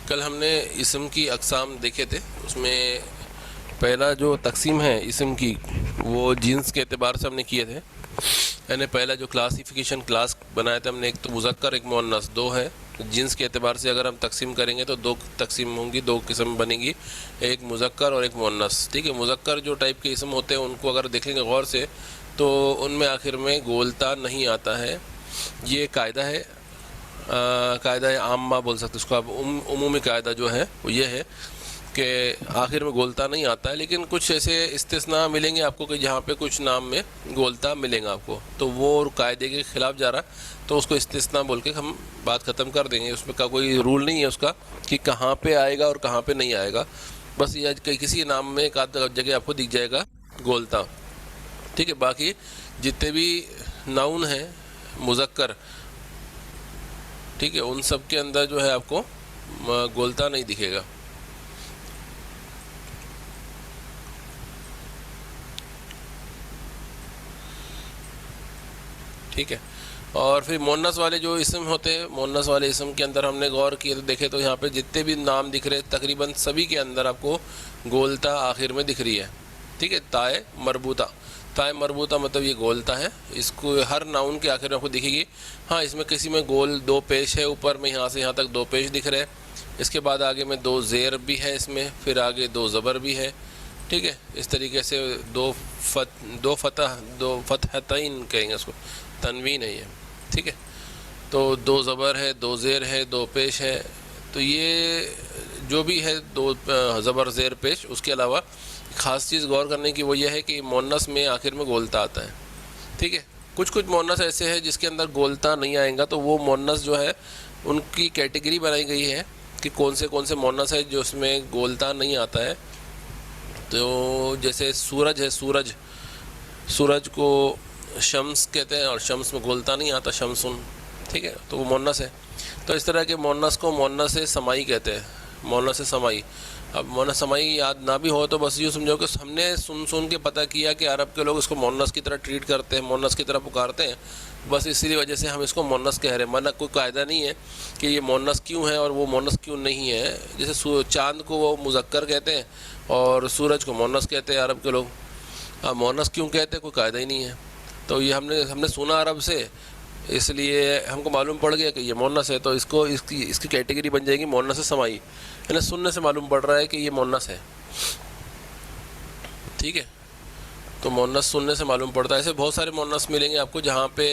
کل ہم نے اسم کی اقسام دیکھے تھے، اس میں پہلا جو تقسیم ہے اسم کی وہ جنس کے اعتبار سے ہم نے کیے تھے، یعنی پہلا جو کلاسیفیکیشن کلاس بنایا تھا ہم نے، ایک تو مذکر ایک مؤنث، دو ہے جنس کے اعتبار سے اگر ہم تقسیم کریں گے تو دو تقسیم ہوں گی، دو قسم بنے گی، ایک مذکر اور ایک مؤنث. ٹھیک ہے، مذکر جو ٹائپ کے اسم ہوتے ہیں ان کو اگر دیکھیں گے غور سے تو ان میں آخر میں گولتا نہیں آتا ہے. یہ قاعدہ ہے، قاعدہ عامہ بول سکتے اس کو آپ، عمومی قاعدہ جو ہے وہ یہ ہے کہ آخر میں گولتا نہیں آتا ہے، لیکن کچھ ایسے استثناء ملیں گے آپ کو کہ جہاں پہ کچھ نام میں گولتا ملیں گا آپ کو، تو وہ قاعدے کے خلاف جا رہا تو اس کو استثناء بول کے ہم بات ختم کر دیں گے. اس میں کا کوئی رول نہیں ہے اس کا کہ کہاں پہ آئے گا اور کہاں پہ نہیں آئے گا، بس یہ کسی نام میں ایک آدھ جگہ آپ کو دکھ جائے گا گولتا. ٹھیک ہے، باقی جتنے بھی ناؤن ہیں مذکر، ٹھیک ہے، ان سب کے اندر جو ہے آپ کو گولتا نہیں دکھے گا. ٹھیک ہے، اور پھر مؤنث والے جو اسم ہوتے ہیں، مؤنث والے اسم کے اندر ہم نے غور کیے تو دیکھے تو یہاں پہ جتنے بھی نام دکھ رہے تقریباً سبھی کے اندر آپ کو گولتا آخر میں دکھ رہی ہے. ٹھیک ہے، تائے مربوطہ، تائے مربوطہ مطلب یہ گولتا ہے، اس کو ہر ناؤن کے آخر میں آپ کو دکھے گی. ہاں، اس میں کسی میں گول دو پیش ہے، اوپر میں یہاں سے یہاں تک دو پیش دکھ رہے، اس کے بعد آگے میں دو زیر بھی ہے اس میں، پھر آگے دو زبر بھی ہے. ٹھیک ہے، اس طریقے سے دو فتحتین کہیں گے اس کو، تنوین ہے یہ. ٹھیک ہے، تو دو زبر ہے، دو زیر ہے، دو پیش ہے. تو یہ جو بھی ہے دو زبر زیر پیش، اس کے علاوہ خاص چیز غور کرنے کی وہ یہ ہے کہ مؤنث میں آخر میں گولتا آتا ہے. ٹھیک ہے، کچھ مؤنث ایسے ہیں جس کے اندر گولتا نہیں آئے گا، تو وہ مؤنث جو ہے ان کی کیٹیگری بنائی گئی ہے کہ کون سے مؤنث ہے جو اس میں گولتا نہیں آتا ہے. تو جیسے سورج ہے، سورج کو شمس کہتے ہیں اور شمس میں گولتا نہیں آتا، شمسن. ٹھیک ہے، تو وہ مؤنث ہے. تو اس طرح کے مؤنث کو مؤنث سمائی کہتے ہیں، مؤنث سمائی. اب مؤنث سمائی یاد نہ بھی ہو تو بس یوں سمجھو کہ ہم نے سن کے پتہ کیا کہ عرب کے لوگ اس کو مؤنث کی طرح ٹریٹ کرتے ہیں، مؤنث کی طرح پکارتے ہیں، بس اسی وجہ سے ہم اس کو مؤنث کہہ رہے ہیں. ورنہ کوئی قاعدہ نہیں ہے کہ یہ مؤنث کیوں ہے اور وہ مؤنث کیوں نہیں ہے. جیسے چاند کو وہ مذکر کہتے ہیں اور سورج کو مؤنث کہتے ہیں عرب کے لوگ. اب مؤنث کیوں کہتے ہیں کوئی قاعدہ ہی نہیں ہے. تو یہ ہم نے سنا عرب سے، اس لیے ہم کو معلوم پڑ گیا کہ یہ مؤنث ہے، تو اس کی کیٹیگری بن جائے گی مؤنث سمائی، یعنی سننے سے معلوم پڑ رہا ہے کہ یہ مؤنث ہے. ٹھیک ہے، تو مؤنث سننے سے معلوم پڑتا ہے. ایسے بہت سارے مؤنث ملیں گے آپ کو جہاں پہ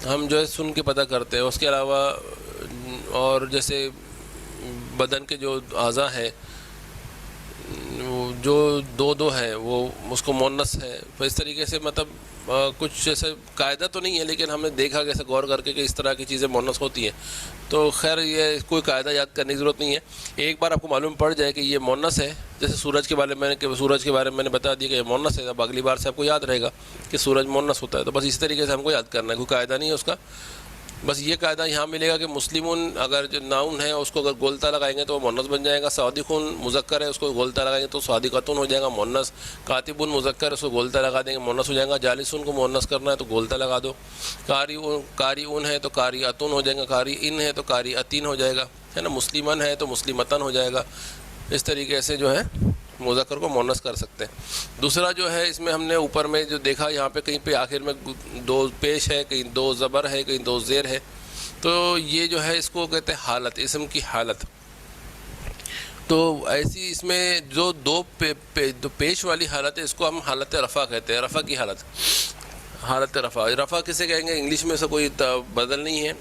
ہم جو ہے سن کے پتہ کرتے ہیں. اس کے علاوہ اور جیسے بدن کے جو اعضاء ہیں جو دو ہے وہ اس کو مؤنث ہے. تو اس طریقے سے مطلب کچھ جیسے قاعدہ تو نہیں ہے، لیکن ہم نے دیکھا کیسے غور کر کے کہ اس طرح کی چیزیں مؤنث ہوتی ہیں. تو خیر یہ کوئی قاعدہ یاد کرنے کی ضرورت نہیں ہے. ایک بار آپ کو معلوم پڑ جائے کہ یہ مؤنث ہے، جیسے سورج کے بارے میں نے بتا دیا کہ یہ مؤنث ہے، اب اگلی بار سے آپ کو یاد رہے گا کہ سورج مؤنث ہوتا ہے. تو بس اسی طریقے سے ہم کو یاد کرنا ہے، کوئی قاعدہ نہیں ہے اس کا. بس یہ قاعدہ یہاں ملے گا کہ مسلمون اگر جو ناؤن ہے اس کو اگر گولتا لگائیں گے تو وہ مؤنث بن جائے گا. صادقون مذکر ہے، اس کو گولتا لگائیں گے تو صادقتون ہو جائے گا مؤنث. کاتبون مذکر، اس کو گولتا لگا دیں گے مؤنث ہو جائے گا. جالسون کو مؤنث کرنا ہے تو گولتا لگا دو. قاریون ہے تو قاریاتون ہو جائے گا. قاریئن ہے تو قاریاتین ہو جائے گا، ہے نا. مسلمان ہے تو مسلمتن ہو جائے گا. اس طریقے سے جو ہے مذکر کو مؤنث کر سکتے ہیں. دوسرا جو ہے اس میں ہم نے اوپر میں جو دیکھا، یہاں پہ کہیں پہ آخر میں دو پیش ہے، کہیں دو زبر ہے، کہیں دو زیر ہے. تو یہ جو ہے اس کو کہتے ہیں حالت، اسم کی حالت. تو ایسی اس میں جو دو پیش والی حالت ہے اس کو ہم حالت رفع کہتے ہیں. رفع کی حالت، حالت رفع کسے کہیں گے؟ انگلش میں سے کوئی بدل نہیں ہے،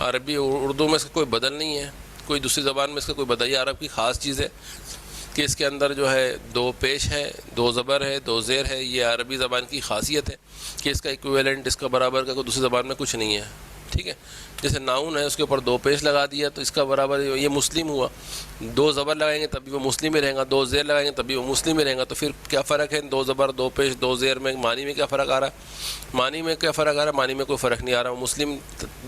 عربی اردو میں اس کا کوئی بدل نہیں ہے، کوئی دوسری زبان میں اس کا کوئی بدل. یہ عرب کی خاص چیز ہے کہ اس کے اندر جو ہے دو پیش ہے، دو زبر ہے، دو زیر ہے. یہ عربی زبان کی خاصیت ہے کہ اس کا ایکویولنٹ، اس کا برابر کا کوئی دوسری زبان میں کچھ نہیں ہے. ٹھیک ہے، جیسے ناؤن ہے اس کے اوپر دو پیش لگا دیا تو اس کا برابر یہ مسلم ہوا. دو زبر لگائیں گے تبھی وہ مسلم ہی رہیں گا، دو زیر لگائیں گے تبھی وہ مسلم ہی رہیں گا. تو پھر کیا فرق ہے دو زبر دو پیش دو زیر میں؟ معنی میں کیا فرق آ رہا ہے؟ معنی میں کیا فرق آ رہا ہے؟ معنی میں کوئی فرق نہیں آ رہا. مسلم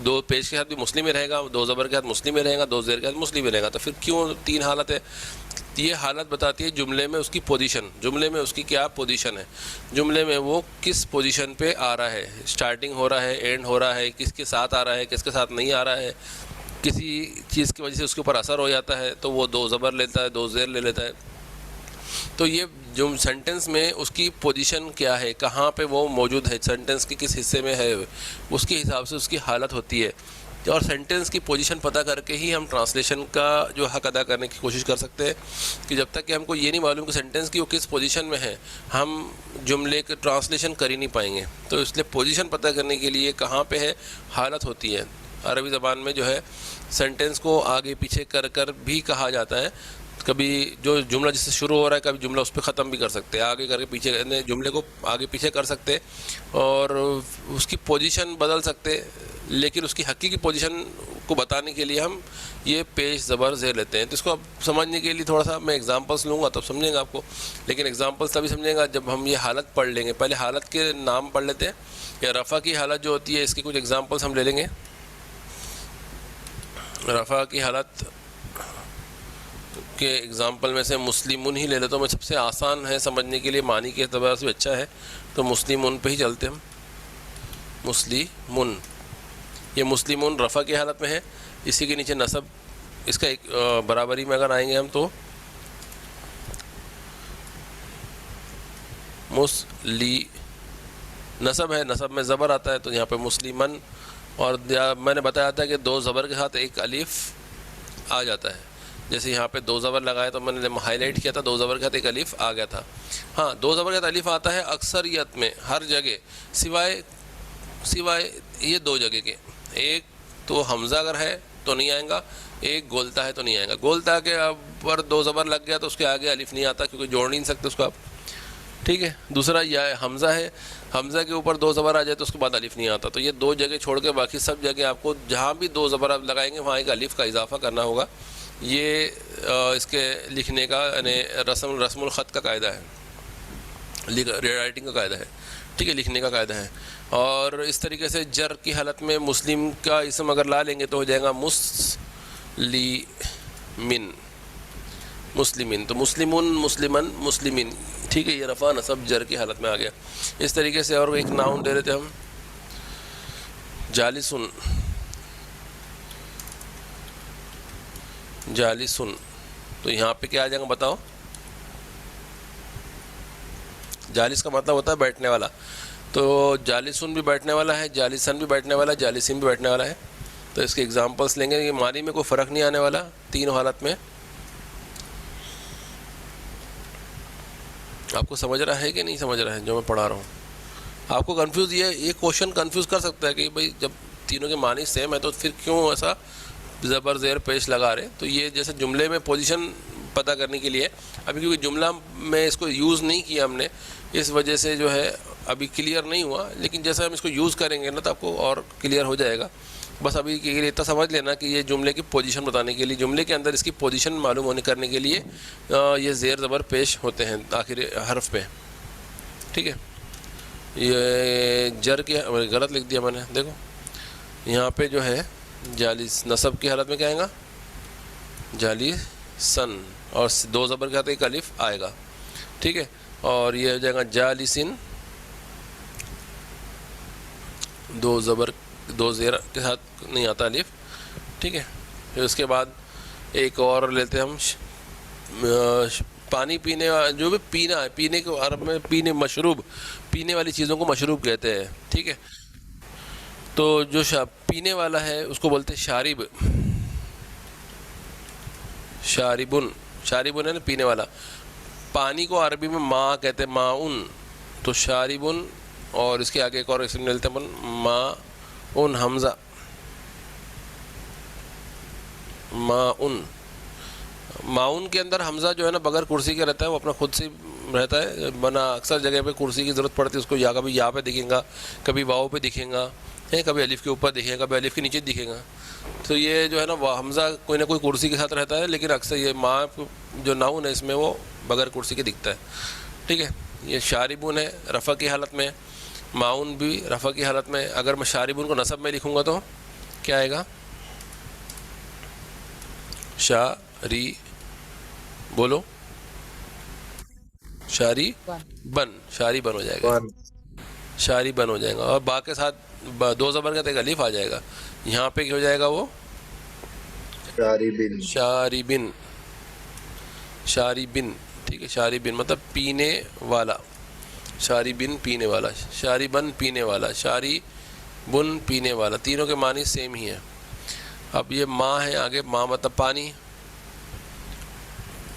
دو پیش کے ساتھ بھی مسلم ہی رہے گا، دو زبر کے ساتھ مسلم ہی رہے گا، دو زیر کے ساتھ مسلم ہی رہے گا. تو پھر کیوں تین حالت ہے؟ یہ حالت بتاتی ہے جملے میں اس کی پوزیشن، جملے میں اس کی کیا پوزیشن ہے، جملے میں وہ کس پوزیشن پہ آ رہا ہے، سٹارٹنگ ہو رہا ہے، اینڈ ہو رہا ہے، کس کے ساتھ آ رہا ہے، کس کے ساتھ نہیں آ رہا ہے. کسی چیز کی وجہ سے اس کے اوپر اثر ہو جاتا ہے تو وہ دو زبر لیتا ہے، دو زیر لے لیتا ہے. تو یہ جو سینٹنس میں اس کی پوزیشن کیا ہے، کہاں پہ وہ موجود ہے، سینٹنس کے کس حصے میں ہے، اس کے حساب سے اس کی حالت ہوتی ہے. اور سینٹنس کی پوزیشن پتہ کر کے ہی ہم ٹرانسلیشن کا جو حق ادا کرنے کی کوشش کر سکتے ہیں. کہ جب تک کہ ہم کو یہ نہیں معلوم کہ سینٹنس کی وہ کس پوزیشن میں ہے، ہم جملے کے ٹرانسلیشن کر ہی نہیں پائیں گے. تو اس لیے پوزیشن پتہ کرنے کے لیے کہاں پہ ہے حالت ہوتی ہے. عربی زبان میں جو ہے سینٹنس کو آگے پیچھے کر کر بھی کہا جاتا ہے. کبھی جو جملہ جس سے شروع ہو رہا ہے، کبھی جملہ اس پہ ختم بھی کر سکتے ہیں، آگے کر کے پیچھے جملے کو آگے پیچھے کر سکتے اور اس کی پوزیشن بدل سکتے. لیکن اس کی حقیقی پوزیشن کو بتانے کے لیے ہم یہ پیش زبر زیر لیتے ہیں. تو اس کو اب سمجھنے کے لیے تھوڑا سا میں اگزامپلس لوں گا تب سمجھیں گا آپ کو. لیکن اگزامپلس تبھی سمجھیں گا جب ہم یہ حالت پڑھ لیں گے. پہلے حالت کے نام پڑھ لیتے ہیں. یا رفع کی حالت جو ہوتی ہے، اس کی کچھ اگزامپلس ہم لے لیں گے. رفع کی حالت کے اگزامپل میں سے مسلمون ہی لے لیتا ہوں میں، سب سے آسان ہے سمجھنے کے لیے، معنی کے اعتبار سے بھی اچھا ہے. تو مسلمون پہ ہی چلتے ہم. مسلمون، یہ مسلمون رفع کی حالت میں ہے. اسی کے نیچے نصب، اس کا ایک برابری میں اگر آئیں گے ہم تو مسلی نصب ہے، نصب میں زبر آتا ہے تو یہاں پہ مسلمن. اور میں نے بتایا تھا کہ دو زبر کے ساتھ ایک الف آ جاتا ہے. جیسے یہاں پہ دو زبر لگایا تو میں نے ہائی لائٹ کیا تھا، دو زبر کے ساتھ ایک الف آ گیا تھا. ہاں، دو زبر کے ساتھ الف آتا ہے اکثریت میں ہر جگہ، سوائے یہ دو جگہ کے. ایک تو حمزہ اگر ہے تو نہیں آئیں گا، ایک گولتا ہے تو نہیں آئے گا. گولتا کے پر دو زبر لگ گیا تو اس کے آگے الف نہیں آتا، کیونکہ جوڑ نہیں سکتے اس کو آپ. ٹھیک ہے. دوسرا یہ حمزہ ہے، حمزہ کے اوپر دو زبر آ جائے تو اس کے بعد الف نہیں آتا. تو یہ دو جگہ چھوڑ کے باقی سب جگہ آپ کو جہاں بھی دو زبر آپ لگائیں گے وہاں ایک الف کا اضافہ کرنا ہوگا. یہ اس کے لکھنے کا یعنی رسم الخط کا قاعدہ ہے، رائٹنگ کا قاعدہ ہے. ٹھیک ہے، لکھنے کا قاعدہ ہے. اور اس طریقے سے جر کی حالت میں مسلم کا اسم اگر لا لیں گے تو ہو جائے گا مسلمن. مسلمین تو مسلمون، مسلمن، مسلمین. ٹھیک ہے، یہ رفع نصب جر کی حالت میں آ گیا. اس طریقے سے اور ایک ناؤن دے لیتے ہم، جالسن. جالسن تو یہاں پہ کیا آ جائے گا بتاؤ؟ جالس کا مطلب ہوتا ہے بیٹھنے والا. تو جالسن بھی بیٹھنے والا ہے، جالسن بھی بیٹھنے والا ہے، جالسین بھی بیٹھنے والا ہے. تو اس کے اگزامپلس لیں گے. یہ معنی میں کوئی فرق نہیں آنے والا تینوں حالت میں. آپ کو سمجھ رہا ہے کہ نہیں سمجھ رہا ہے جو میں پڑھا رہا ہوں؟ آپ کو کنفیوز یہ کوشچن کنفیوز کر سکتا ہے کہ بھائی جب تینوں کے معنی سیم ہے تو پھر کیوں ایسا زبر زیر پیش لگا رہے. تو یہ جیسے جملے میں پوزیشن پتہ کرنے کے لیے، ابھی کیونکہ جملہ میں اس کو یوز نہیں کیا ہم نے، اس وجہ سے جو ہے ابھی کلیئر نہیں ہوا. لیکن جیسے ہم اس کو یوز کریں گے نا تو آپ کو اور کلیئر ہو جائے گا. بس ابھی کے لیے اتنا سمجھ لینا کہ یہ جملے کی پوزیشن بتانے کے لیے، جملے کے اندر اس کی پوزیشن معلوم ہونے کرنے کے لیے یہ زیر زبر پیش ہوتے ہیں آخری حرف پہ. ٹھیک ہے. یہ جر کی غلط لکھ دیا میں نے، دیکھو یہاں پہ جو ہے جالس نصب کی حالت میں کیا آئے گا؟ جالسن، اور دو زبر کے ساتھ ایک الف آئے گا. ٹھیک ہے. اور یہ ہو جائے گا جالسن، دو زبر دو زیر کے ساتھ نہیں آتا الف. ٹھیک ہے. پھر اس کے بعد ایک اور لیتے ہیں ہم، پانی پینے، جو بھی پینا ہے، پینے کو عرب میں پینے، مشروب، پینے والی چیزوں کو مشروب کہتے ہیں. ٹھیک ہے. تو جو پینے والا ہے اس کو بولتے ہیں شارب. شاربن، شاربن ہے نا پینے والا. پانی کو عربی میں ماء کہتے ہیں، ماؤن. تو شاربن، اور اس کے آگے ایک اور اسم لیتے ہیں ماؤن، حمزہ، ماؤن. ماؤن کے اندر حمزہ جو ہے نا بغیر کرسی کے رہتا ہے، وہ اپنا خود سے رہتا ہے بنا. اکثر جگہ پہ کرسی کی ضرورت پڑتی ہے اس کو، یا کبھی یا پہ دکھیں گا، کبھی واؤ پہ دکھیں گا، کبھی الف کے اوپر دکھیں گا، کبھی الف کے نیچے دکھیں گا. تو یہ جو ہے نا وہ حمزہ کوئی نہ کوئی کرسی کے ساتھ رہتا ہے، لیکن اکثر یہ ماں جو ناؤن ہے اس میں وہ بغیر کرسی کے دکھتا ہے. ٹھیک ہے. یہ شاربون ہے رفع کی حالت میں، معاون بھی رفع کی حالت میں. اگر میں شاربون کو نصب میں لکھوں گا تو کیا آئے گا؟ شاری، بولو، شاری بن، شاری بن ہو جائے گا، شاری بن ہو جائے گا. اور با کے ساتھ دو زبر کا ایک الف آ جائے گا. یہاں پہ کیا ہو جائے گا؟ وہ شاربن. شاربن، شاربن، ٹھیک ہے، شاربن مطلب پینے والا، شاربن پینے والا، شاربن پینے والا، شاربن پینے والا، تینوں کے معنی سیم ہی ہیں. اب یہ ماں ہے آگے، ماں مطلب پانی،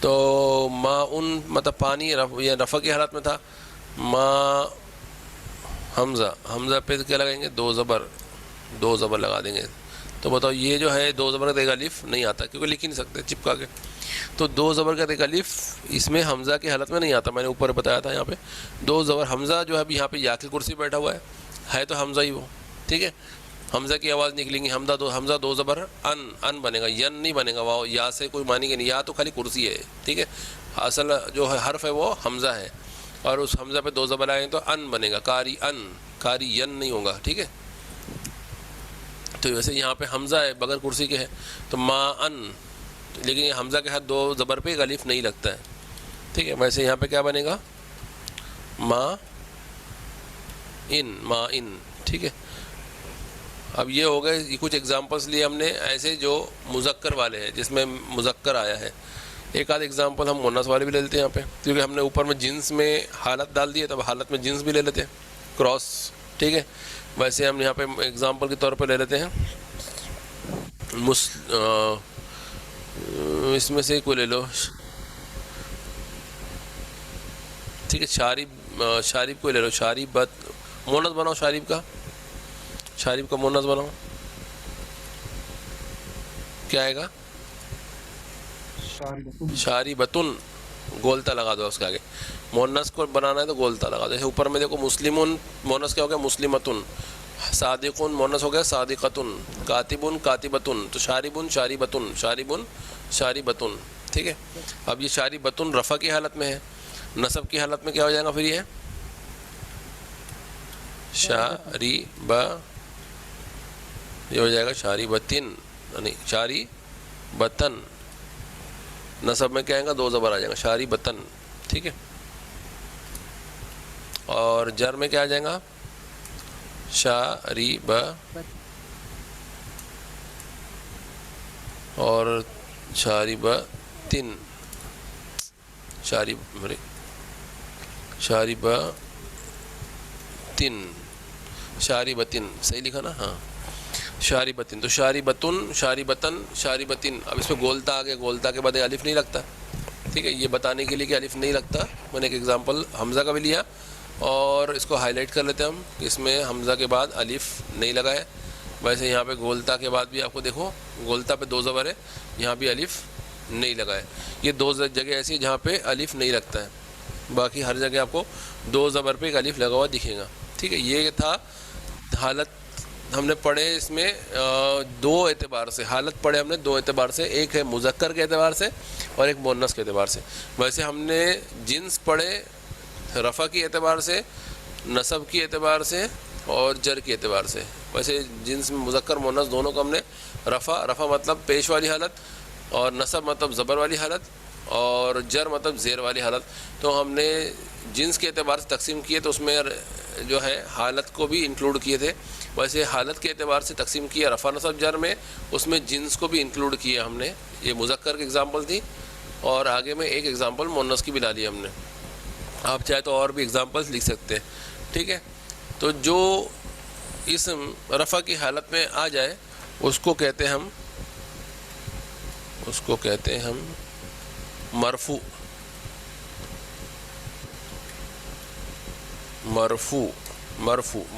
تو ماں ان مطلب پانی، یہ رفع کی حالت میں تھا. ماں حمزہ، حمزہ پہ کیا لگائیں گے؟ دو زبر لگا دیں گے. تو بتاؤ یہ جو ہے دو زبر کا دیکھ الف نہیں آتا کیونکہ لکھ ہی نہیں سکتے چپکا کے. تو دو زبر کا دیکھ الف اس میں حمزہ کی حالت میں نہیں آتا، میں نے اوپر بتایا تھا. یہاں پہ دو زبر، حمزہ جو ہے ابھی یہاں پہ یا کی کرسی بیٹھا ہوا ہے تو حمزہ ہی وہ، ٹھیک ہے. حمزہ کی آواز نکلیں گی، حمزہ دو زبر ان بنے گا، ین نہیں بنے گا. واؤ یا سے کوئی معنی کہ نہیں، یا تو خالی کرسی ہے، ٹھیک ہے. اصل جو ہے حرف ہے وہ حمزہ ہے، اور اس حمزہ پہ دو زبر آئیں تو ان بنے گا، کاری ان، کاری ین نہیں ہوگا، ٹھیک ہے. تو ویسے یہاں پہ حمزہ ہے بغیر کرسی کے ہے تو ما ان، لیکن یہ حمزہ کے ہاتھ دو زبر پہ الف نہیں لگتا ہے، ٹھیک ہے. ویسے یہاں پہ کیا بنے گا؟ ما ان، ما ان، ٹھیک ہے. اب یہ ہو گئے، یہ کچھ ایگزامپلس لیے ہم نے ایسے جو مذکر والے ہیں جس میں مذکر آیا ہے. ایک آدھ ایگزامپل ہم مونس والے بھی لے لیتے ہیں یہاں پہ، کیونکہ ہم نے اوپر میں جنس میں حالت ڈال دی ہے، تب حالت میں جنس بھی لے لیتے ہیں، کراس، ٹھیک ہے. ویسے ہم یہاں پہ ایگزامپل کے طور پہ لے لیتے ہیں اس میں سے کوئی لے لو، ٹھیک ہے. شارب کوئی لے لو، شاربت، مونس بناؤ شارب کا مونس بناؤ، کیا آئے گا؟ شاربتن، گولتا لگا دو اس کے آگے. مونس کو بنانا ہے تو گولتا لگا دو. جیسے اوپر میں دیکھو مسلمن مونس کیا ہو گیا؟ مسلمتن. صادقن مونس ہو گیا صادقتن. کاتبن کاتبتن. تو شاربن شاربتن، شاربن شاربتن، ٹھیک ہے. اب یہ شاربتن رفع کی حالت میں ہے، نصب کی حالت میں کیا ہو جائے گا پھر؟ یہ شارب، یہ ہو جائے گا شاربتن، یعنی شاربتن. نصب میں کیا آئے گا؟ دو زبر آ جائے گا، شاربتن، ٹھیک ہے. اور جر میں کیا آ جائے گا؟ شارب، اور شاربتن، شاربتن، صحیح لکھا نا؟ ہاں، شاربتن. تو شاربتن، شاربتن، شاربتن. اب اس میں گولتا آ گیا، گولتا کے بعد الف نہیں لگتا، ٹھیک ہے. یہ بتانے کے لیے کہ الف نہیں لگتا میں نے ایک ایگزامپل حمزہ کا بھی لیا، اور اس کو ہائی لائٹ کر لیتے ہیں ہم. اس میں حمزہ کے بعد الف نہیں لگا ہے. ویسے یہاں پہ گولتا کے بعد بھی آپ کو دیکھو، گولتا پہ دو زبر ہے، یہاں بھی الف نہیں لگا ہے. یہ دو جگہ ایسی جہاں پہ الف نہیں لگتا ہے، باقی ہر جگہ آپ کو دو زبر پہ ایک الف لگا ہوا دکھے گا، ٹھیک ہے. یہ تھا حالت ہم نے پڑھے، اس میں دو اعتبار سے حالت پڑھے ہم نے، دو اعتبار سے. ایک ہے مذکر کے اعتبار سے اور ایک مؤنث کے اعتبار سے. ویسے ہم نے جنس پڑھے رفع کی اعتبار سے، نصب کی اعتبار سے اور جر کی اعتبار سے. ویسے جنس میں مذکر مؤنث دونوں کو ہم نے رفع مطلب پیش والی حالت، اور نصب مطلب زبر والی حالت، اور جر مطلب زیر والی حالت. تو ہم نے جنس کے اعتبار سے تقسیم کیے تو اس میں جو ہے حالت کو بھی انکلوڈ کیے تھے. ویسے حالت کے اعتبار سے تقسیم کیا رفع نصب جر میں، اس میں جنس کو بھی انکلوڈ کیا ہم نے. یہ مذکر کی ایگزامپل تھی، اور آگے میں ایک ایگزامپل مؤنث کی بھی لا لی ہم نے. آپ چاہے تو اور بھی ایگزامپلس لکھ سکتے ہیں، ٹھیک ہے. تو جو اسم رفع کی حالت میں آ جائے اس کو کہتے ہیں ہم مرفوع.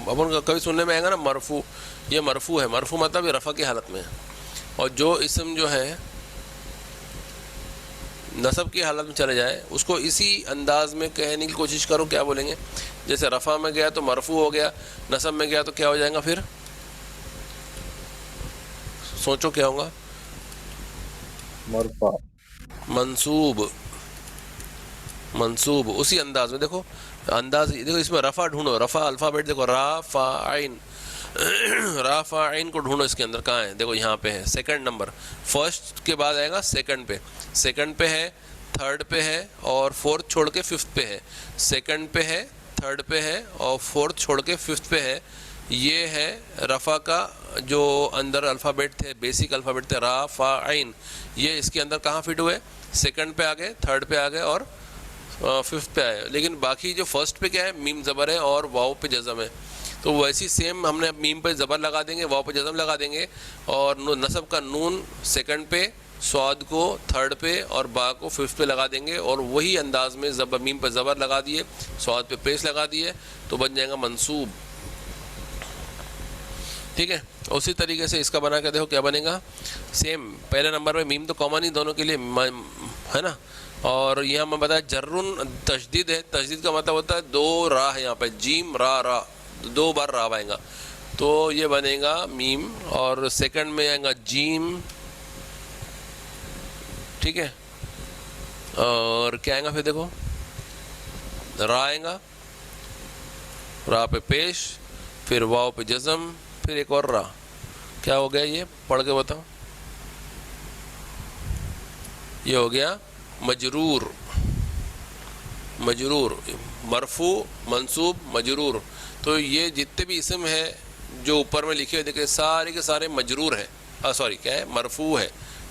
اپن کبھی سننے میں آئے گا نا مرفوع، یہ مرفوع ہے. مرفوع مطلب یہ رفع کی حالت میں ہے. اور جو اسم جو ہے نصب کی حالت میں چلے جائے اس کو اسی انداز میں کہنے کی کوشش کرو. کیا بولیں گے؟ جیسے رفع میں گیا تو مرفوع ہو گیا، نصب میں گیا تو کیا ہو جائے گا پھر؟ سوچو کیا ہوگا؟ مرفوع. منصوب. اسی انداز میں دیکھو، دیکھو اس میں رفع ڈھونڈو، رفع الفابیٹ دیکھو، رافعین کو ڈھونڈو اس کے اندر کہاں ہے؟ دیکھو یہاں پہ ہے، سیکنڈ نمبر. فرسٹ کے بعد آئے گا سیکنڈ پہ ہے، تھرڈ پہ ہے، اور فورتھ چھوڑ کے ففتھ پہ ہے. سیکنڈ پہ ہے، تھرڈ پہ ہے، اور فورتھ چھوڑ کے ففتھ پہ ہے. یہ ہے رفع کا جو اندر الفابیٹ تھے، بیسک الفابیٹ تھے را فا عین، یہ اس کے اندر کہاں فٹ ہوئے؟ سیکنڈ پہ آ گئے، تھرڈ پہ آ گئے اور ففتھ پہ آئے. لیکن باقی جو فرسٹ پہ کیا ہے؟ میم زبر ہے اور واؤ پہ جزم ہے. تو ویسی سیم ہم نے میم پہ زبر لگا دیں گے، واؤ پہ جزم لگا دیں گے، اور نصب کا نون سیکنڈ پہ، صاد کو تھرڈ پہ اور با کو ففتھ پہ لگا دیں گے، اور وہی انداز میں میم پہ زبر لگا دیے، صاد پہ پیش لگا دیے، تو بن جائے گا منصوب. ٹھیک ہے. اسی طریقے سے اس کا بنا کے دیکھو کیا بنے گا. سیم پہلے نمبر پہ میم تو کامن ہی دونوں کے لیے ہے نا. اور یہاں میں بتایا جرن تشدید ہے. تشدید کا مطلب ہوتا ہے دو را ہے، یہاں پہ جیم را را، دو بار را آئے گا، تو یہ بنے گا میم. اور سیکنڈ میں آئے گا جیم. ٹھیک ہے. اور کیا آئے گا پھر دیکھو، را آئے گا، را پہ پیش، پھر واؤ پہ جزم، پھر ایک اور را. کیا ہو گیا یہ؟ پڑھ کے بتاؤ. یہ ہو گیا مجرور. مجرور، مرفوع، منصوب، مجرور. تو یہ جتنے بھی اسم ہے جو اوپر میں لکھے ہوئے دیکھیں سارے کے سارے مجرور ہے، سوری کیا ہے؟ مرفوع ہے.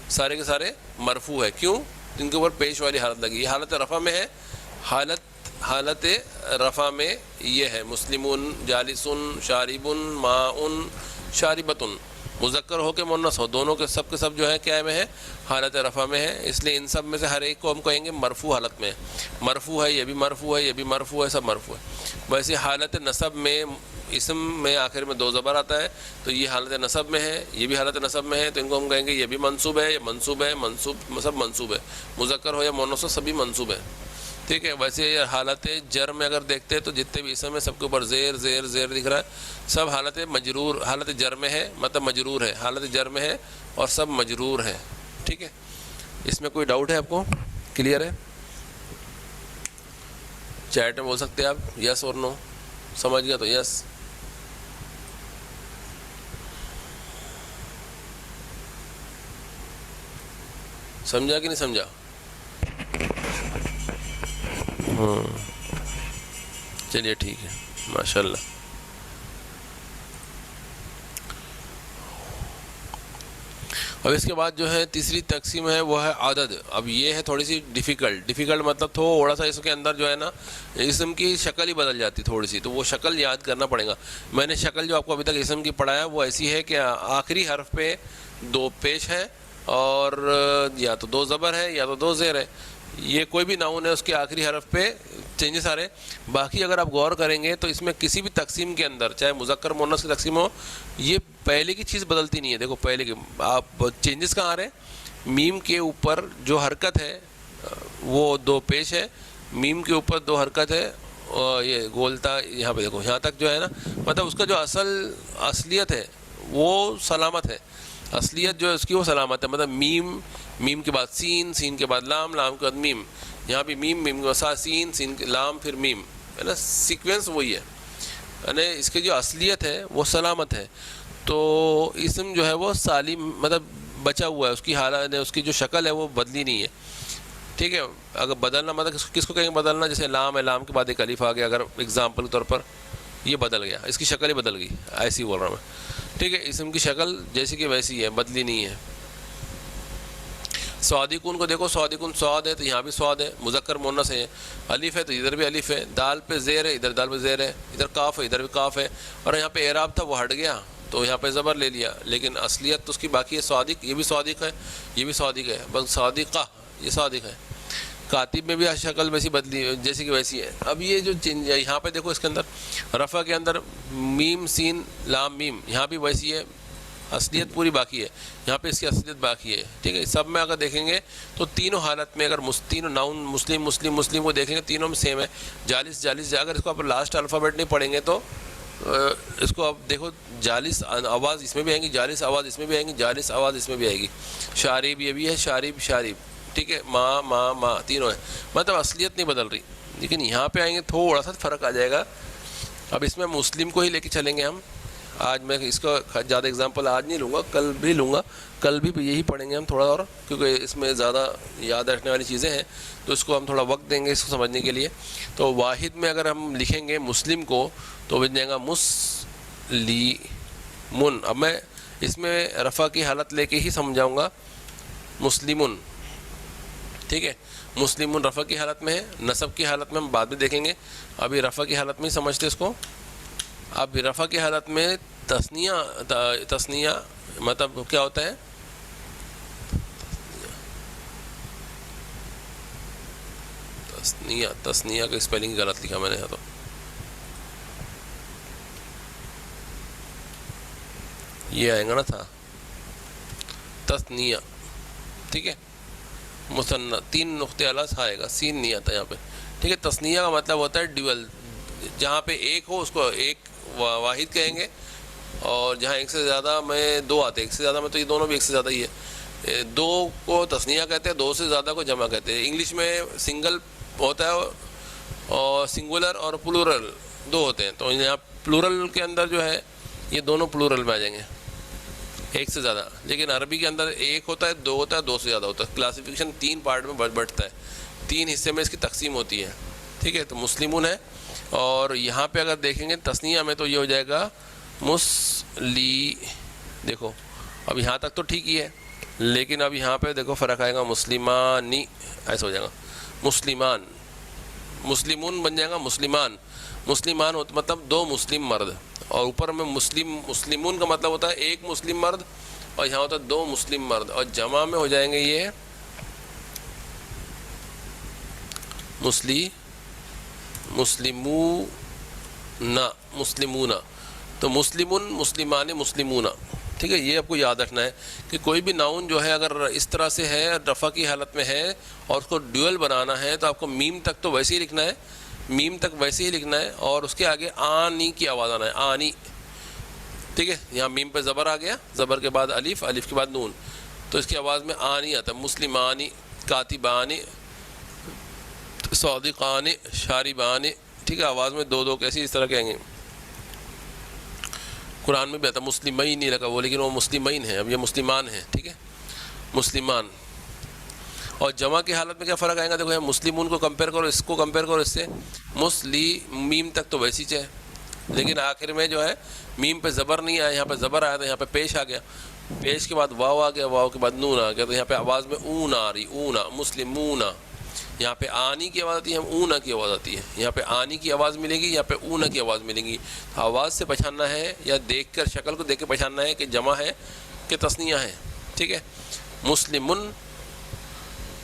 سارے کے سارے مرفوع ہے. کیوں؟ جن کے اوپر پیش والی حالت لگی. یہ حالت رفع میں ہے. حالت رفع میں یہ ہے مسلمون، جالسن، شاربن، ماؤن، شاربتن. مذکر ہو کے مؤنث ہو، دونوں کے سب جو ہے کیا میں ہے؟ حالت رفع میں ہے. اس لیے ان سب میں سے ہر ایک کو ہم کہیں گے مرفوع حالت میں. مرفوع ہے، یہ بھی مرفوع ہے، یہ بھی مرفوع ہے، سب مرفوع ہے. ویسے حالت نصب میں اسم میں آخر میں دو زبر آتا ہے، تو یہ حالت نصب میں ہے، یہ بھی حالت نصب میں ہے، تو ان کو ہم کہیں گے یہ بھی منصوب ہے، یہ منصوب ہے، منصوب، سب منصوب ہے. مذکر ہو یا مؤنث ہو سبھی منصوب ہے. ٹھیک ہے. ویسے حالت جر میں اگر دیکھتے ہیں تو جتنے بھی اسم ہیں سب کے اوپر زیر زیر زیر دکھ رہا ہے، سب حالت مجرور، حالت جر میں ہے، مطلب مجرور ہے، حالت جر میں ہے اور سب مجرور ہے. ٹھیک ہے. اس میں کوئی ڈاؤٹ ہے آپ کو؟ کلیئر ہے؟ چیٹ میں بول سکتے ہیں آپ یس اور نو. سمجھ گیا تو یس. سمجھا کہ نہیں سمجھا؟ چلیے ٹھیک ہے، ماشاء اللہ. اب اس کے بعد جو ہے تیسری تقسیم ہے وہ ہے عدد. اب یہ ہے تھوڑی سی ڈیفیکلٹ مطلب تھوڑا سا اس کے اندر جو ہے نا اسم کی شکل ہی بدل جاتی تھوڑی سی، تو وہ شکل یاد کرنا پڑے گا. میں نے شکل جو آپ کو ابھی تک اسم کی پڑھایا وہ ایسی ہے کہ آخری حرف پہ دو پیش ہے، اور یا تو دو زبر ہے یا تو دو زیر ہے. یہ کوئی بھی ناؤن ہے اس کے آخری حرف پہ چینجز آ رہے. باقی اگر آپ غور کریں گے تو اس میں کسی بھی تقسیم کے اندر چاہے مذکر مؤنث کی تقسیم ہو، یہ پہلے کی چیز بدلتی نہیں ہے. دیکھو پہلے کی آپ چینجز کہاں آ رہے ہیں؟ میم کے اوپر جو حرکت ہے وہ دو پیش ہے، میم کے اوپر دو حرکت ہے، اور یہ گولتا یہاں پہ دیکھو یہاں تک جو ہے نا، مطلب اس کا جو اصلیت ہے وہ سلامت ہے. اصلیت جو ہے اس کی وہ سلامت ہے. مطلب میم کے بعد سین، سین کے بعد لام، لام کے بعد میم. یہاں پہ میم کے بعد سین، سین لام پھر میم، ہے نا. سیکوینس وہی ہے، یعنی اس کی جو اصلیت ہے وہ سلامت ہے. تو اسم جو ہے وہ سالم مطلب بچا ہوا ہے، اس کی حالت، اس کی جو شکل ہے وہ بدلی نہیں ہے. ٹھیک ہے. اگر بدلنا مطلب کس کو کہیں گے بدلنا؟ جیسے لام ہے، لام کے بعد ایک الف آ گیا، اگر اگزامپل کے طور پر یہ بدل گیا، اس کی شکل ہی بدل گئی، ایسی بول رہا ہوں میں. ٹھیک ہے. اسم کی شکل جیسی کہ ویسی ہے، بدلی نہیں ہے. صادقون کو دیکھو، صادقون صاد ہے تو یہاں بھی صاد ہے، مذکر مؤنث ہے. الف ہے تو ادھر بھی الف ہے. دال پہ زیر ہے، ادھر دال پہ زیر ہے. ادھر کاف ہے، ادھر بھی کاف ہے. اور یہاں پہ اعراب تھا وہ ہٹ گیا تو یہاں پہ زبر لے لیا، لیکن اصلیت تو اس کی باقی ہے. صادق، یہ بھی صادق ہے، یہ بھی صادق ہے، بس صادقہ یہ صادق ہے. کاتب میں بھی شکل ویسی بدلی جیسی کہ ویسی ہے. اب یہ جو چینج ہے یہاں پہ دیکھو، اس کے اندر رفع کے اندر میم سین لام میم، یہاں بھی ویسی ہے، اصلیت پوری باقی ہے. یہاں پہ اس کی اصلیت باقی ہے. ٹھیک ہے. سب میں اگر دیکھیں گے تو تینوں حالت میں، اگر تینوں ناؤن مسلم مسلم مسلم کو دیکھیں گے تینوں میں سیم ہے. جالس جالس، اگر اس کو آپ لاسٹ الفابیٹ نہیں پڑھیں گے تو اس کو آپ دیکھو، جالس آواز اس میں بھی آئیں گی، جالس آواز اس میں بھی آئیں گی، جالس آواز اس میں بھی آئے گی. شارب یہ بھی ہے، شارب شارب. ٹھیک ہے. ماں تینوں ہیں، مطلب اصلیت نہیں بدل رہی. لیکن یہاں پہ آئیں گے تھوڑا سا فرق آ جائے گا. اب اس میں مسلم کو ہی لے کے چلیں گے ہم. آج میں اس کا زیادہ اگزامپل آج نہیں لوں گا، کل بھی لوں گا. کل بھی یہی پڑھیں گے ہم تھوڑا اور، کیونکہ اس میں زیادہ یاد رکھنے والی چیزیں ہیں، تو اس کو ہم تھوڑا وقت دیں گے اس کو سمجھنے کے لیے. تو واحد میں اگر ہم لکھیں گے مسلم کو تو بن جائے گا مسلمون. اب میں اس میں رفع کی حالت لے کے ہی سمجھاؤں گا. مسلمون, ٹھیک ہے, مسلمون رفع کی حالت میں ہے, نصب کی حالت میں ہم بعد میں دیکھیں گے, ابھی رفع کی حالت میں ہی سمجھتے اس کو. اب رفع کی حالت میں تثنیہ مطلب کیا ہوتا ہے؟ تثنیہ کا اسپیلنگ غلط لکھا میں نے یہاں, تو یہ آئے گا نا تھا تثنیہ, ٹھیک ہے, مثنیٰ 3 نقطے اعلیٰ آئے گا, سین نہیں آتا یہاں پہ, ٹھیک ہے. تثنیہ کا مطلب ہوتا ہے ڈیول, جہاں پہ ایک ہو اس کو ایک واحد کہیں گے, اور جہاں ایک سے زیادہ میں 2 آتے ہیں, ایک سے زیادہ میں تو یہ دونوں بھی ایک سے زیادہ ہی ہے, 2 کو تثنیہ کہتے ہیں, 2 سے زیادہ کو جمع کہتے ہیں. انگلش میں سنگل ہوتا ہے اور سنگولر اور پلورل 2 ہوتے ہیں, تو یہاں پلورل کے اندر جو ہے یہ دونوں پلورل میں آ جائیں گے, ایک سے زیادہ. لیکن عربی کے اندر ایک ہوتا ہے, 2 ہوتا ہے, 2 سے زیادہ ہوتا ہے. کلاسیفیکیشن 3 پارٹ میں بٹتا ہے, 3 حصے میں اس کی تقسیم ہوتی ہے, ٹھیک ہے. تو مسلمون ہے, اور یہاں پہ اگر دیکھیں گے تثنیہ میں تو یہ ہو جائے گا دیکھو اب یہاں تک تو ٹھیک ہی ہے, لیکن اب یہاں پہ دیکھو فرق آئے گا, مسلمانی ایسا ہو جائے گا, مسلمان. مسلمون بن جائے گا مسلمان. مسلمان مطلب 2 مسلم مرد, اور اوپر میں مسلمون کا مطلب ہوتا ہے 1 مسلم مرد, اور یہاں ہوتا ہے 2 مسلم مرد, اور جمع میں ہو جائیں گے یہ مسلمون. تو مسلمون, مسلمان, مسلمون, ٹھیک ہے. یہ آپ کو یاد رکھنا ہے کہ کوئی بھی ناؤن جو ہے اگر اس طرح سے ہے, رفع کی حالت میں ہے, اور اس کو ڈیول بنانا ہے, تو آپ کو میم تک تو ویسے ہی لکھنا ہے, میم تک ویسے ہی لکھنا ہے, اور اس کے آگے آنی کی آواز آنا ہے, آنی, ٹھیک ہے. یہاں میم پہ زبر آ گیا, زبر کے بعد الف, الف کے بعد نون, تو اس کی آواز میں آنی آتا ہے. مسلمانی, کاتبانی, صادقانی, شاربانی, ٹھیک ہے. آواز میں 2 کیسی اس طرح کہیں گے. قرآن میں بھی آتا ہے مسلمین نہیں لگا وہ, لیکن وہ مسلمین ہیں, اب یہ مسلمان ہیں, ٹھیک ہے, مسلمان. اور جمع کی حالت میں کیا فرق آئے گا؟ دیکھو مسلمون کو کمپیئر کرو, اس کو کمپیئر کرو اس سے. میم تک تو ویسی چاہے, لیکن آخر میں جو ہے میم پہ زبر نہیں آیا, یہاں پہ زبر آیا, تو یہاں پہ پیش آ گیا, پیش کے بعد واو آ گیا, واو کے بعد نون آ گیا, تو یہاں پہ آواز میں اون آ رہی, اونا, مسلمون. یہاں پہ آنی کی آواز آتی ہے, اونا کی آواز آتی ہے. یہاں پہ آنی کی آواز ملے گی, یہاں پہ اونا کی آواز ملے گی. آواز سے پہچاننا ہے, یا دیکھ کر شکل کو دیکھ کے پہچاننا ہے کہ جمع ہے کہ تثنیہ ہے, ٹھیک ہے. مسلمن,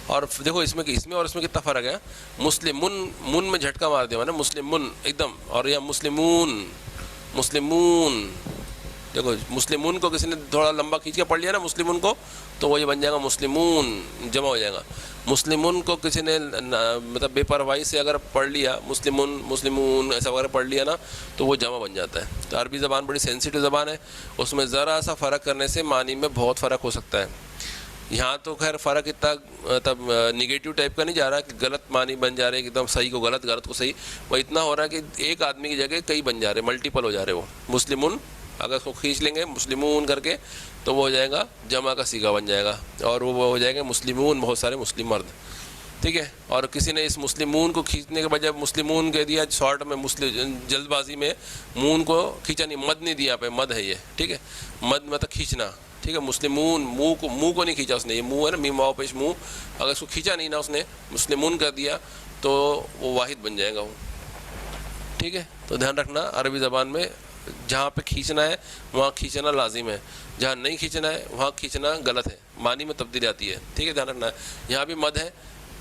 اور دیکھو اس میں اور اس میں کتنا فرق ہے. مسلمن میں جھٹکا مار دیا نا, مسلمن ایک دم, اور یہ مسلمون. دیکھو مسلمون کو کسی نے تھوڑا لمبا کھینچ کے پڑھ لیا نا مسلمون کو, تو وہ یہ بن جائے گا مسلمون, جمع ہو جائے گا. مسلمون کو کسی نے مطلب بے پرواہی سے اگر پڑھ لیا, مسلمون ایسا وغیرہ پڑھ لیا نا, تو وہ جمع بن جاتا ہے. تو عربی زبان بڑی سینسیٹیو زبان ہے, اس میں ذرا سا فرق کرنے سے معنی میں بہت فرق ہو سکتا ہے. یہاں تو خیر فرق اتنا مطلب نگیٹو ٹائپ کا نہیں جا رہا کہ غلط معنی بن جا رہے ہیں, ایک دم صحیح کو غلط, غلط کو صحیح, وہ اتنا ہو رہا ہے کہ ایک آدمی کی جگہ کئی بن جا رہے, ملٹیپل ہو جا رہے. وہ مسلمون اگر اس کو کھینچ لیں گے مسلمون کر کے, تو وہ ہو جائے گا جمع کا صیغہ بن جائے گا, اور وہ ہو جائے گا مسلمون, بہت سارے مسلم مرد, ٹھیک ہے. اور کسی نے اس مسلمون کو کھینچنے کے بجائے مسلمون کہہ دیا شارٹ میں, جلد بازی میں مون کو کھینچا نہیں, مد نہیں دیا, پہ مد ہے یہ, ٹھیک ہے. مد مطلب کھینچنا, ٹھیک ہے. مسلمون, منہ کو نہیں کھینچا اس نے, یہ منہ ہے نا, میم واو پیش منہ, اگر اس کو کھینچا نہیں نا اس نے, مسلمون کر دیا, تو وہ واحد بن جائے گا وہ, ٹھیک ہے. تو دھیان رکھنا عربی زبان میں جہاں پہ کھینچنا ہے وہاں کھینچنا لازم ہے, جہاں نہیں کھینچنا ہے وہاں کھینچنا غلط ہے, معنی میں تبدیلی آتی ہے, ٹھیک ہے. دھیان رکھنا ہے. یہاں بھی مد ہے,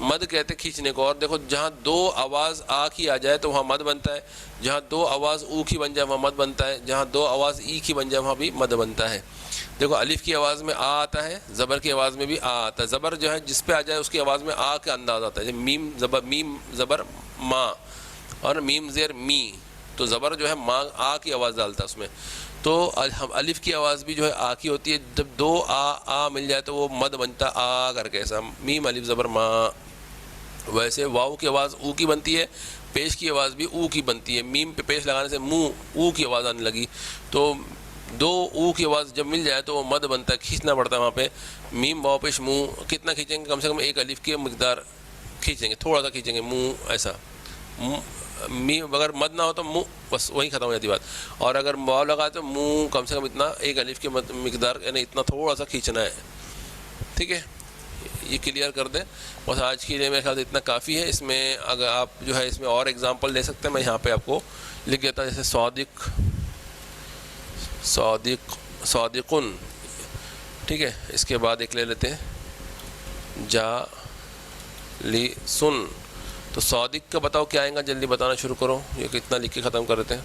مد کہتے کھینچنے کو, اور دیکھو جہاں 2 آواز آ کی آ جائے تو وہاں مد بنتا ہے, جہاں 2 آواز او کی بن جائے وہاں مد بنتا ہے, جہاں 2 آواز ای کی بن جائے وہاں بھی مد بنتا ہے. دیکھو الف کی آواز میں آ آتا ہے, زبر کی آواز میں بھی آ آتا ہے. زبر جو ہے جس پہ آ جائے اس کی آواز میں آ کا انداز آتا ہے. میم زبر ما, اور میم زیر می, تو زبر جو ہے ما آ کی آواز ڈالتا ہے اس میں. تو الف کی آواز بھی جو ہے آ کی ہوتی ہے, جب 2 آ مل جائے تو وہ مد بنتا آ کر کے, ایسا میم الف زبر ما. ویسے واو کی آواز او کی بنتی ہے, پیش کی آواز بھی او کی بنتی ہے. میم پہ پیش لگانے سے منہ او کی آواز آنے لگی, تو 2 او کی آواز جب مل جائے تو وہ مد بنتا ہے, کھینچنا پڑتا ہے وہاں پہ. میم واو پیش منہ کتنا کھینچیں گے, کم سے کم 1 الف کے مقدار کھینچیں گے, تھوڑا سا کھینچیں گے, منہ ایسا, می اگر مد نہ ہو تو منہ، بس وہیں ختم ہو جاتی بات. اور اگر واو لگا تو منہ کم سے کم اتنا ایک الف کی مقدار یعنی اتنا تھوڑا سا کھینچنا ہے. ٹھیک ہے، یہ کلیئر کر دیں. بس آج کے لیے میرے خیال سے اتنا کافی ہے. اس میں اگر آپ جو ہے اس میں اور ایگزامپل لے سکتے ہیں، میں یہاں پہ آپ کو لکھ دیتا ہوں. جیسے صادق، صادق، صادقن. ٹھیک ہے، اس کے بعد ایک لے لیتے ہیں جالسن. تو صادق کا بتاؤ کیا آئے گا، جلدی بتانا شروع کرو. یہ کتنا لکھ کے ختم کر دیتے ہیں.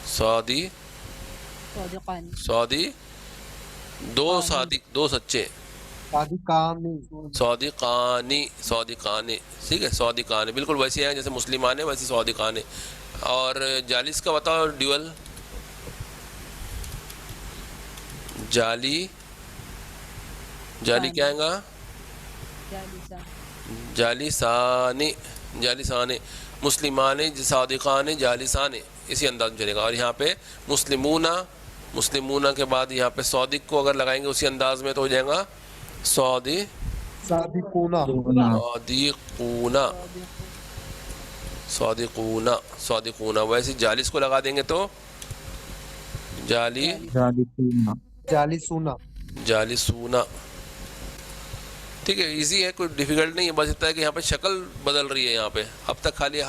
صادی، صادقان، صادی، دو صادق، دو سچے. صادقانی، صادقانی، صادقانی. ٹھیک ہے، صادقانی بالکل ویسے ہیں جیسے مسلمان ہیں ویسے صادقانی. اور جالس کا بتاؤ ڈیول. جالی، جالی کیا آئے گا، جالسان، جالسانی، جالسانی. مسلمان، صادقان، جالسان، اسی انداز میں چلے گا. اور یہاں پہ مسلمون، مسلمون کے بعد یہاں پہ صادق کو اگر لگائیں گے اسی انداز میں تو ہو جائے گا صادقون، صادقون، صادقون، صادقون. ویسے جالس کو لگا دیں گے تو جالی، جالسونا. جالسونا. ٹھیک ہے، ایزی ہے، کوئی ڈیفیکلٹ نہیں ہے. بس اتنا ہے کہ یہاں پہ شکل بدل رہی ہے. یہاں پہ اب تک خالی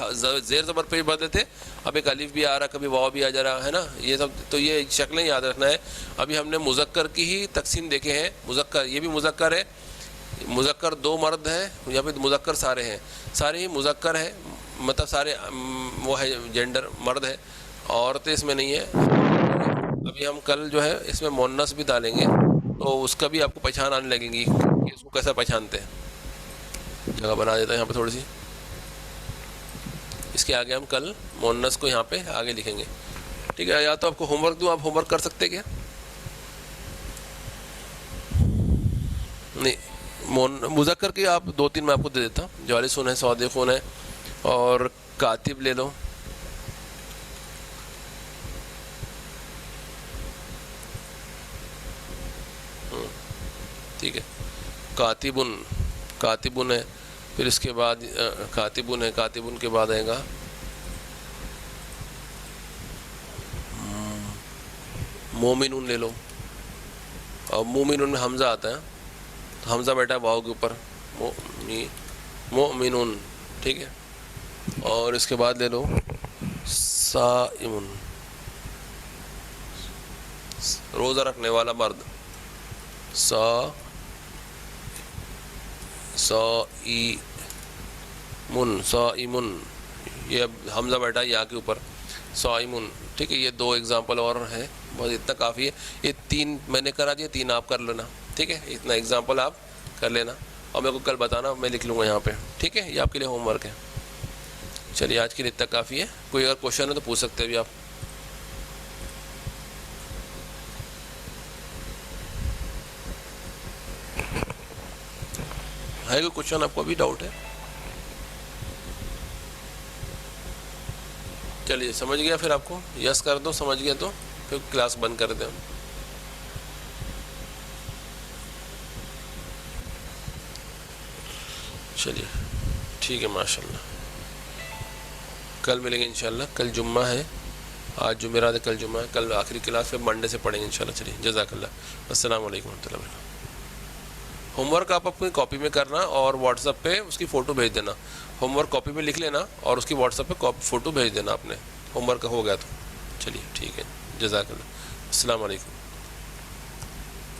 زیر زبر پہ بدلے تھے، اب ایک الف بھی آ رہا، کبھی واو بھی آ جا رہا ہے نا. یہ سب تو یہ شکلیں یاد رکھنا ہے. ابھی ہم نے مذکر کی ہی تقسیم دیکھے ہیں. مذکر، یہ بھی مذکر ہے. مذکر دو مرد ہیں، یہاں پہ مذکر سارے ہیں، سارے ہی مذکر ہیں، مطلب سارے وہ ہے جینڈر مرد ہے، عورتیں اس میں نہیں ہے. ابھی ہم کل جو ہے اس میں مونس بھی ڈالیں گے تو اس کا بھی آپ کو پہچان آنے لگیں گی کہ اس کو کیسا پہچانتے ہیں. جگہ بنا دیتا ہے یہاں پہ تھوڑی سی. اس کے آگے ہم کل مونس کو یہاں پہ آگے لکھیں گے. ٹھیک ہے، یا تو آپ کو ہوم ورک دوں، آپ ہوم ورک کر سکتے کیا؟ نہیں، مذکر کے آپ دو تین میں آپ کو دے دیتا ہوں. جالسون ہے، صادقون ہے، اور کاتب لے لو. ٹھیک ہے، کاتبن، کاتبن ہے. پھر اس کے بعد کاتبن ہے، کاتبن کے بعد آئے گا مومنون لے لو. اور مومنون میں حمزہ آتا ہے تو حمزہ بیٹھا ہے واو کے اوپر، مومنون. ٹھیک ہے، اور اس کے بعد لے لو صائمن، روزہ رکھنے والا مرد. صائمن، صائمن، یہ اب حمزہ بیٹھا ہے یا کے اوپر، صائمن. ٹھیک ہے، یہ دو ایگزامپل اور ہیں، بس اتنا کافی ہے. یہ تین میں نے کرا دیا، تین آپ کر لینا. ٹھیک ہے، اتنا ایگزامپل آپ کر لینا اور میرے کو کل بتانا، میں لکھ لوں گا یہاں پہ. ٹھیک ہے، یہ آپ کے لیے ہوم ورک ہے. چلیے آج کے لیے اتنا کافی ہے. کوئی اگر کوشچن ہے تو پوچھ سکتے ہیں ابھی آپ. ہے کوئی کوشچن آپ کو ابھی ڈاؤٹ ہے؟ چلیے سمجھ گیا پھر آپ کو یس کر دو، سمجھ گیا تو پھر کلاس بند کر دیں. چلیے ٹھیک ہے، ماشاء اللہ. کل ملیں گے انشاءاللہ. کل جمعہ ہے، آج جمعرات ہے، کل جمعہ ہے. کل آخری کلاس پھر منڈے سے پڑھیں گے انشاءاللہ. چلیے جزاک اللہ. السلام علیکم ورحمۃ اللہ وبرکاتہ. ہوم ورک آپ اپنی کاپی میں کرنا اور واٹس ایپ پہ اس کی فوٹو بھیج دینا. ہوم ورک کاپی میں لکھ لینا اور اس کی واٹس ایپ پہ فوٹو بھیج دینا اپنے. ہوم ورک ہو گیا تو چلیے ٹھیک ہے، جزاک اللہ. السلام علیکم.